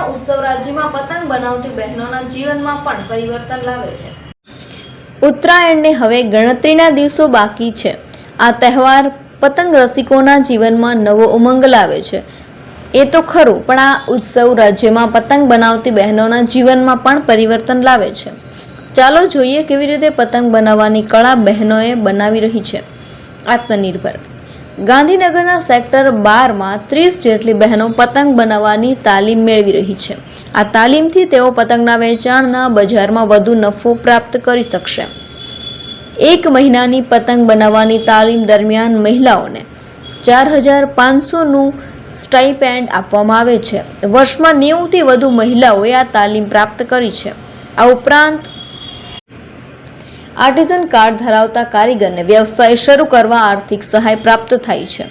ઉત્સવ રાજ્યમાં પતંગ બનાવતી બહેનોના જીવનમાં પણ પરિવર્તન લાવે છે। ઉત્તરાયણને હવે ગણતરીના દિવસો બાકી છે। આ તહેવાર પતંગ રસિકોના જીવનમાં નવો ઉમંગ લાવે છે। એ તો ખરું, પણ આ ઉત્સવ રાજ્યમાં પતંગ બનાવતી બહેનોના જીવનમાં પણ પરિવર્તન લાવે છે। ચાલો જોઈએ કેવી રીતે પતંગ બનાવવાની કળા બહેનોએ બનાવી રહી છે। આત્મનિર્ભર ગાંધીનગરના સેક્ટર 12માં 30 જેટલી બહેનો પતંગ બનાવવાની તાલીમ મેળવી રહી છે। આ તાલીમથી તેઓ પતંગના વેચાણના બજારમાં વધુ નફો પ્રાપ્ત કરી શકશે। એક મહિનાની પતંગ બનાવવાની તાલીમ દરમિયાન મહિલાઓને 4500નું સ્ટાઇપેન્ડ આપવામાં આવે છે। વર્ષમાં 90થી વધુ મહિલાઓએ આ તાલીમ પ્રાપ્ત કરી છે। આ ઉપરાંત આર્ટિઝન કાર્ડ ધરાવતા કારીગરને વ્યવસાય શરૂ કરવા આર્થિક સહાય પ્રાપ્ત થાય છે।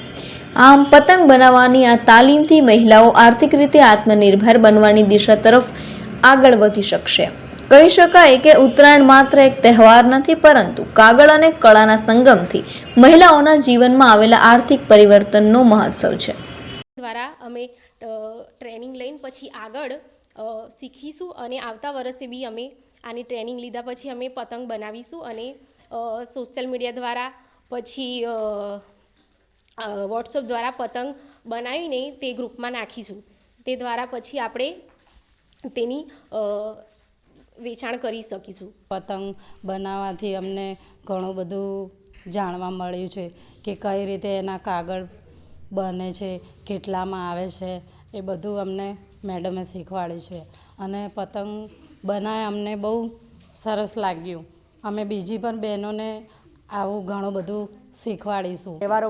આમ પતંગ બનાવવાની આ તાલીમથી મહિલાઓ આર્થિક રીતે આત્મનિર્ભર બનવાની દિશા તરફ આગળ વધી શકશે। કહી શકાય કે ઉત્તરાયણ માત્ર એક તહેવાર નથી, પરંતુ કાગળ અને કળાના સંગમથી મહિલાઓના જીવનમાં આવેલા આર્થિક પરિવર્તનનો મહોત્સવ છે। દ્વારા અમે ટ્રેનિંગ લઈને પછી આગળ શીખીશું અને આવતા વર્ષે બી અમે આની ટ્રેનિંગ લીધા પછી અમે પતંગ બનાવીશું અને સોશિયલ મીડિયા દ્વારા પછી વોટ્સઅપ દ્વારા પતંગ બનાવીને તે ગ્રુપમાં નાખીશું। તે દ્વારા પછી આપણે તેની વેચાણ કરી શકીશું। પતંગ બનાવવાથી અમને ઘણું બધું જાણવા મળ્યું છે કે કઈ રીતે એના કાગળ બને છે, કેટલામાં આવે છે, એ બધું અમને મેડમે શીખવાડ્યું છે અને પતંગ બનાવે અમને બહુ સરસ લાગ્યું। અમે બીજી પણ બહેનોને આવું ઘણું બધું શીખવાડીશું। તહેવારો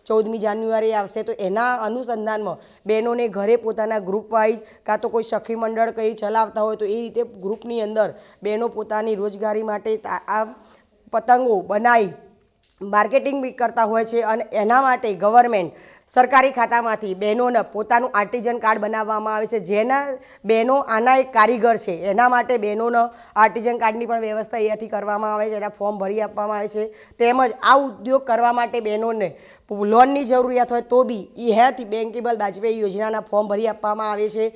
14મી જાન્યુઆરી આવશે તો એના અનુસંધાનમાં બહેનોને ઘરે પોતાના ગ્રુપ વાઇઝ કાં તો કોઈ સખી મંડળ કંઈ ચલાવતા હોય તો એ રીતે ગ્રુપની અંદર બહેનો પોતાની રોજગારી માટે આ પતંગો બનાવી માર્કેટિંગ બી કરતા હોય છે અને એના માટે ગવર્મેન્ટ સરકારી ખાતામાંથી બહેનોને પોતાનું આર્ટિઝન કાર્ડ બનાવવામાં આવે છે। જેના બહેનો આના એક કારીગર છે એના માટે બહેનોને આર્ટિઝન કાર્ડની પણ વ્યવસ્થા અહીંયાથી કરવામાં આવે છે, એના ફોર્મ ભરી આપવામાં આવે છે। તેમજ આ ઉદ્યોગ કરવા માટે બહેનોને લોનની જરૂરિયાત હોય તો બી અહીંયાથી બેન્કેબલ બાજપેયી યોજનાના ફોર્મ ભરી આપવામાં આવે છે